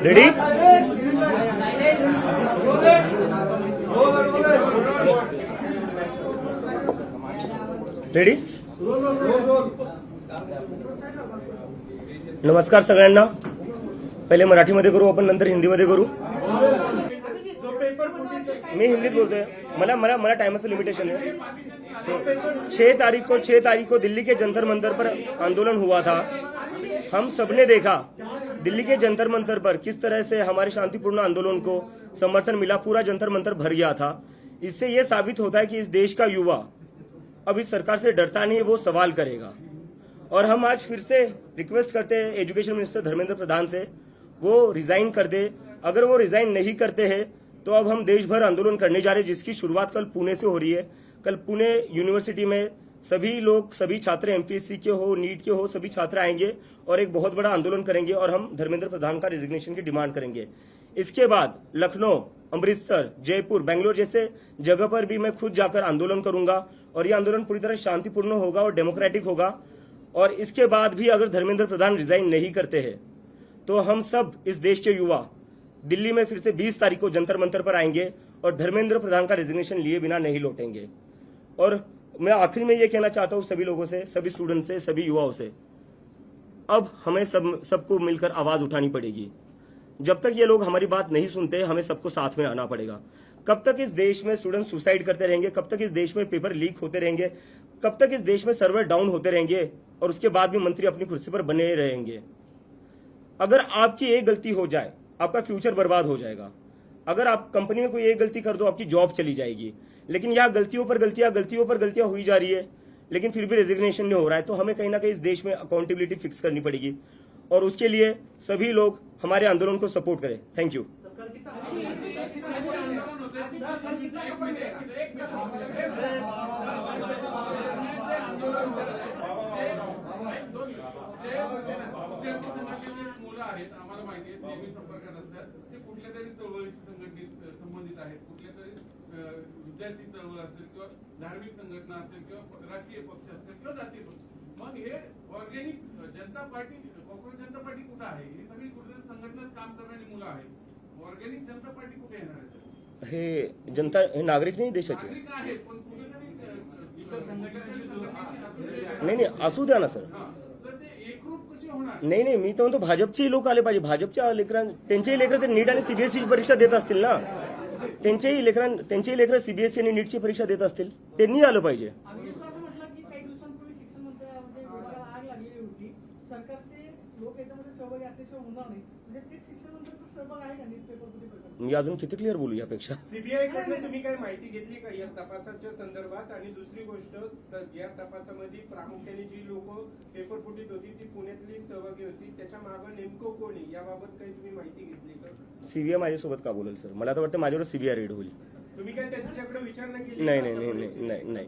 Ready? Ready? नमस्कार सगळ्यांना. पहिले मराठीमध्ये करू आपण, नंतर हिंदीमध्ये करू. मी हिंदीत बोलतोय. मला मला मला टाइमाचं लिमिटेशन है. 6 तारीख को दिल्ली के जंतर मंतर पर आंदोलन हुआ था. हम सबने देखा दिल्ली के जंतर मंतर पर किस तरह से हमारे शांतिपूर्ण आंदोलन को समर्थन मिला. पूरा जंतर मंतर भर गया था. इससे यह साबित होता है कि इस देश का युवा अब इस सरकार से डरता नहीं, वो सवाल करेगा. और हम आज फिर से रिक्वेस्ट करते हैं एजुकेशन मिनिस्टर धर्मेंद्र प्रधान से, वो रिजाइन कर दे. अगर वो रिजाइन नहीं करते हैं तो अब हम देश भर आंदोलन करने जा रहे हैं, जिसकी शुरुआत कल पुणे से हो रही है. कल पुणे यूनिवर्सिटी में सभी लोग, सभी छात्र एमपीएससी के हो, नीट के हो, सभी छात्र आएंगे और एक बहुत बड़ा आंदोलन करेंगे और हम धर्मेंद्र प्रधान का रेजिग्नेशन की डिमांड करेंगे. इसके बाद लखनऊ, अमृतसर, जयपुर, बेंगलोर जैसे जगह पर भी मैं खुद जाकर आंदोलन करूंगा और ये आंदोलन पूरी तरह शांतिपूर्ण होगा और डेमोक्रेटिक होगा. और इसके बाद भी अगर धर्मेंद्र प्रधान रिजाइन नहीं करते हैं तो हम सब इस देश के युवा दिल्ली में फिर से 20 तारीख को जंतर मंतर पर आएंगे और धर्मेंद्र प्रधान का रेजिग्नेशन लिए बिना नहीं लौटेंगे. और मैं आखिर में ये कहना चाहता हूं सभी लोगों से, सभी स्टूडेंट से, सभी युवाओं से, अब हमें सबको मिलकर आवाज उठानी पड़ेगी. जब तक ये लोग हमारी बात नहीं सुनते, हमें सबको साथ में आना पड़ेगा. कब तक इस देश में स्टूडेंट सुसाइड करते रहेंगे, कब तक इस देश में पेपर लीक होते रहेंगे, कब तक इस देश में सर्वर डाउन होते रहेंगे और उसके बाद भी मंत्री अपनी कुर्सी पर बने रहेंगे. अगर आपकी एक गलती हो जाए, आपका फ्यूचर बर्बाद हो जाएगा. अगर आप कंपनी में कोई एक गलती कर दो, आपकी जॉब चली जाएगी. लेकिन यहाँ गलतियों पर गलतियां हुई जा रही है, लेकिन फिर भी रेजिग्नेशन नहीं हो रहा है. तो हमें कहीं ना कहीं इस देश में अकाउंटेबिलिटी फिक्स करनी पड़ेगी और उसके लिए सभी लोग हमारे आंदोलन को सपोर्ट करें. Thank you. मुलं आहेत, आम्हाला माहिती आहे, नेहमी संपर्कात असतात. ते कुठल्या तरी चळवळीशी संबंधित आहेत. कुठल्या तरी विद्यार्थी चळवळ असेल किंवा धार्मिक संघटना असेल किंवा राष्ट्रीय पक्ष असेल किंवा जातीय पक्ष. मग हे ऑर्गॅनिक जनता पार्टी, कॉर्पोरेट जनता पार्टी कुठं आहे? ही सगळी कुठल्या संघटनेत काम करणारी मुलं आहेत. ऑर्गॅनिक जनता पार्टी कुठे येणार आहे? हे जनता, हे नागरिक नाही देशाचे. नागरिक आहेत पण कुठेतरी इतर संघटनांची नाही असू द्या ना सर. नाही मी तर म्हणतो भाजपचेही लोक आले पाहिजे. भाजपच्या त्यांचेही लेकरं ते नीट आणि सीबीएसई परीक्षा देत असतील ना, त्यांचेही लेकरं सीबीएसई आणि नीटची परीक्षा देत असतील, त्यांनी आलं पाहिजे. मी अजून किती क्लिअर बोलू यापेक्षा. सीबीआय कडून तुम्ही काय माहिती घेतली का या तपासाच्या संदर्भात? आणि दुसरी गोष्ट, या तपासामध्ये प्रामुख्याने जी लोक पेपर फुटीत होती ती पुण्यातली सहभागी होती, त्याच्या मागे नेमकं कोणी, याबाबत काही तुम्ही माहिती घेतली का? सीबीआय माझ्यासोबत का बोलेल सर? मला तर वाटतं माझ्यावर सीबीआय रेड होईल. तुम्ही काय त्यांच्याकडे विचारणा केली? नाही.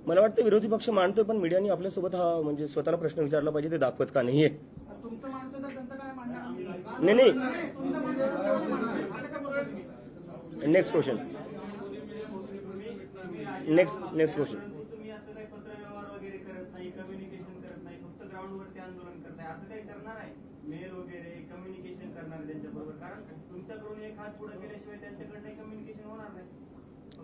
मला वाटतं विरोधी पक्ष मांडतोय, पण मीडियाने आपल्यासोबत हा म्हणजे स्वतःला प्रश्न विचारला पाहिजे, ते दाखवत का नाहीये. नाही. Next question. Next question. तुम्ही असं काही पत्रव्यवहार वगैरे करत नाही, कम्युनिकेशन करत नाही, फक्त ग्राउंडवरती आंदोलन करताय, असं काही करणार आहे? मेल वगैरे कम्युनिकेशन करणार त्यांच्याबरोबर? कारण तुमच्याकडून एक हात पुढे केल्याशिवाय त्यांच्याकडे कम्युनिकेशन होणार नाही.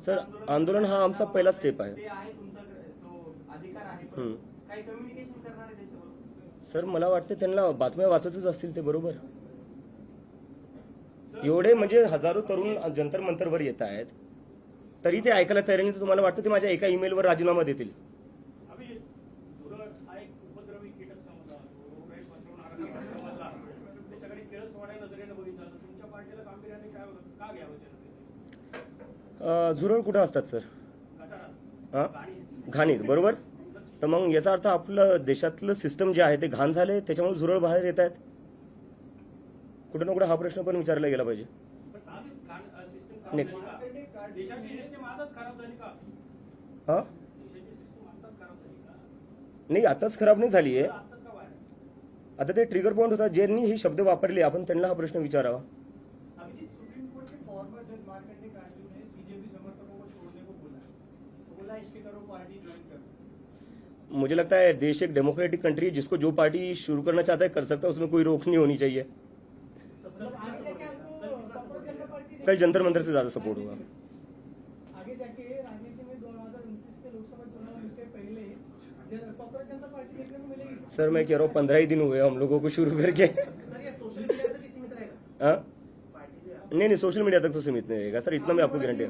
सर, आंदोलन हा आमचा पहिला स्टेप आहे. ते आहे तुमचा तो अधिकार आहे, पण काही कम्युनिकेशन करणार आहे त्यांच्याबरोबर? सर, मला वाटतं त्यांना बातम्या वाचतच असतील ते, बरोबर. एवढे म्हणजे हजारो तरुण जंतर मंतरवर येत आहेत, तरी ते ऐकायला तयार नाही. तुम्हाला वाटतं ते माझ्या एका ईमेलवर राजीनामा देतील? झुरळ कुठं असतात सर? हा, घाणीत, बरोबर. तर मग याचा अर्थ आपलं देशातलं सिस्टम जे आहे ते घाण झाले, त्याच्यामुळे झुरळ बाहेर येत आहेत. कुठे ना कुठे हा प्रश्न पण विचारला गेला पाहिजे. नेक्स्ट. हा, नाही आताच खराब नाही झाली आहे. आता ते ट्रिगर पॉइंट होता, ज्यांनी हे शब्द वापरले आपण त्यांना हा प्रश्न विचारावा. बोला इसके करो पार्टी ज्वाइन कर. मुझे लगता है देश एक डेमोक्रेटिक कंट्री है, जिसको जो पार्टी शुरू करना चाहता है कर सकता है, उसमें कोई रोक नहीं होनी चाहिए। कल जंतर मंतर से ज्यादा सपोर्ट होगा। आगे जाके राजनीति में 2029 के लोकसभा चुनाव के पहले कांग्रेस जनता पार्टी देखने को मिलेगी। सर मैं कह रहा हूँ 15 ही दिन हुए हम लोगों को शुरू करके। हाँ? नहीं, सोशल मीडिया तक तो सीमित नहीं रहेगा सर, इतना मैं आपको गारंटी है।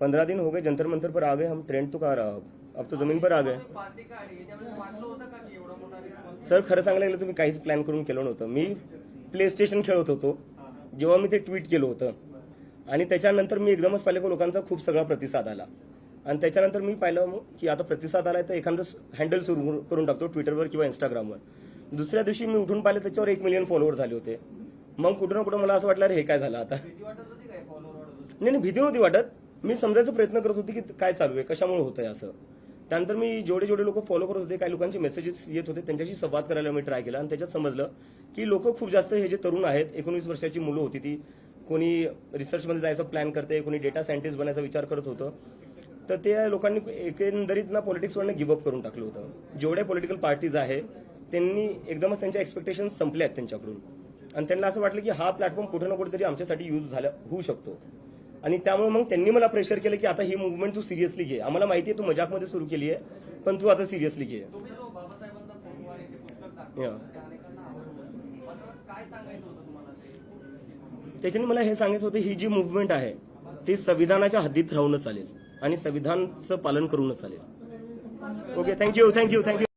15 दिन हो गए जंतर मंतर पर आ गए हम, ट्रेंड तो कहाँ रहा, अब तो जमीन पर आ गए। सर खरं सांगायला गेलं तुम्ही काहीच प्लॅन करून केलं नव्हतं। मी प्ले स्टेशन खेळत होतो जेव्हा मी ते ट्विट केलं होतं, आणि त्याच्यानंतर मी एकदमच पाहिलं की लोकांचा खूप सगळा प्रतिसाद आला, आणि त्याच्यानंतर मी पाहिलं की आता प्रतिसाद आलाय तर एखादं हँडल सुरू करून टाकतो ट्विटरवर किंवा इंस्टाग्रामवर। दुसऱ्या दिवशी मी उठून पाहिलं त्याच्यावर 1 मिलियन फॉलोअर झाले होते। मग कुठं ना कुठं मला असं वाटलं हे काय झालं आता। नाही भीती नव्हती वाटत, मी समजायचा प्रयत्न करत होते की काय चालू आहे, कशामुळे होतंय असं। त्यानंतर मी जेवढे लोक फॉलो करत होते, काही लोकांचे मेसेजेस येत होते, त्यांच्याशी संवाद करायला मी ट्राय केला, आणि त्याच्यात समजलं की लोक खूप जास्त हे जे तरुण आहेत, 19 वर्षाची मुलं होती ती, कोणी रिसर्चमध्ये जायचं प्लॅन करते, कोणी डेटा सायंटिस्ट बनायचा विचार करत होतं, तर त्या लोकांनी एकंदरीत ना पॉलिटिक्सवरनं गिव्हअप करून टाकलं होतं। जेवढे पॉलिटिकल पार्टीज आहे त्यांनी एकदमच त्यांच्या एक्सपेक्टेशन संपले आहेत त्यांच्याकडून, आणि त्यांना असं वाटलं की हा प्लॅटफॉर्म कुठे ना कुठेतरी आमच्यासाठी यूज होऊ शकतो, आणि त्यामुळे मग त्यांनी मला प्रेशर केलं की आता ही मुवमेंट तू सिरियसली घे, आम्हाला माहिती आहे तू मजाकमध्ये सुरू केली आहे, पण तू आता सिरियसली घे। त्याच्याने मला हे सांगायचं होतं, ही जी मुवमेंट आहे ती संविधानाच्या हद्दीत राहूनच चालेल आणि संविधानाचं पालन करूनच चालेल। Okay, thank you.